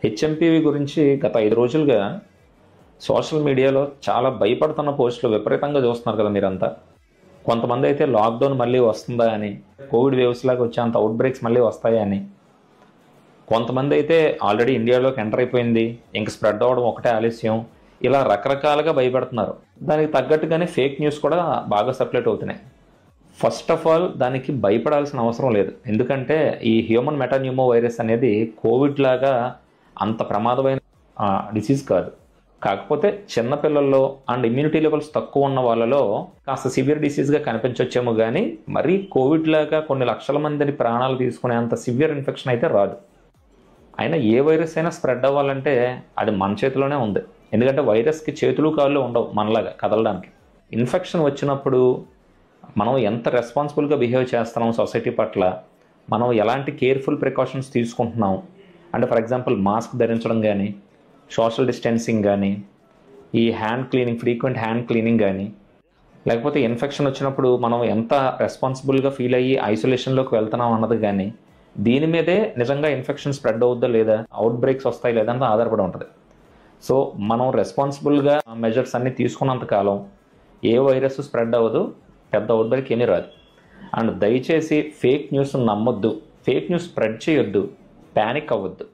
HMPV గురించి గత 5 రోజులుగా సోషల్ మీడియాలో చాలా భయపడుతున్న పోస్టులు విపరీతంగా చూస్తున్నారు కదా మీరంతా. కొంతమంది అయితే లాక్డౌన్ మళ్ళీ వస్తుందా అని, కోవిడ్ వేవ్స్ లాగా వచ్చేంత అవుట్ బ్రేక్స్ మళ్ళీ వస్తాయా అని, కొంతమంది అయితే ఆల్రెడీ ఇండియాలోకి ఎంటర్ అయిపోయింది, ఇంక స్ప్రెడ్ అవ్వడం ఒకటే ఆలస్యం, ఇలా రకరకాలుగా భయపడుతున్నారు. దానికి తగ్గట్టుగానే ఫేక్ న్యూస్ కూడా బాగా సర్క్యులేట్ అవుతున్నాయి. ఫస్ట్ ఆఫ్ ఆల్ దానికి భయపడాల్సిన అవసరం లేదు. ఎందుకంటే ఈ హ్యూమన్ మెటాన్యూమో వైరస్ అనేది కోవిడ్ లాగా అంత ప్రమాదమైన డిసీజ్ కాదు. కాకపోతే చిన్నపిల్లల్లో అండ్ ఇమ్యూనిటీ లెవెల్స్ తక్కువ ఉన్న వాళ్ళలో కాస్త సివియర్ డిసీజ్గా కనిపించవచ్చేమో, కానీ మరీ కోవిడ్ లాగా కొన్ని లక్షల మందిని ప్రాణాలు తీసుకునేంత సివియర్ ఇన్ఫెక్షన్ అయితే రాదు. అయినా ఏ వైరస్ అయినా స్ప్రెడ్ అవ్వాలంటే అది మన చేతిలోనే ఉంది. ఎందుకంటే వైరస్కి చేతులు కాళ్ళు ఉండవు మనలాగా కదలడానికి. ఇన్ఫెక్షన్ వచ్చినప్పుడు మనం ఎంత రెస్పాన్సిబుల్గా బిహేవ్ చేస్తున్నాం సొసైటీ పట్ల, మనం ఎలాంటి కేర్ఫుల్ ప్రికాషన్స్ తీసుకుంటున్నాం అంటే ఫర్ ఎగ్జాంపుల్ మాస్క్ ధరించడం కానీ, సోషల్ డిస్టెన్సింగ్ కానీ, ఈ hand cleaning, frequent hand cleaning కానీ, లేకపోతే ఇన్ఫెక్షన్ వచ్చినప్పుడు మనం ఎంత రెస్పాన్సిబుల్గా ఫీల్ అయ్యి ఐసోలేషన్లోకి వెళ్తున్నాం అన్నది కానీ, దీని మీదే నిజంగా ఇన్ఫెక్షన్ స్ప్రెడ్ అవుద్దా లేదా, అవుట్ బ్రేక్స్ వస్తాయి లేదా అన్నది ఆధారపడి ఉంటుంది. సో మనం రెస్పాన్సిబుల్గా మెజర్స్ అన్నీ తీసుకున్నంత కాలం ఏ వైరస్ స్ప్రెడ్ అవ్వదు, పెద్ద అవుట్ బ్రేక్ ఏమీ రాదు. అండ్ దయచేసి ఫేక్ న్యూస్ నమ్మొద్దు, ఫేక్ న్యూస్ స్ప్రెడ్ చేయొద్దు, ప్యానిక్ అవ్వద్దు.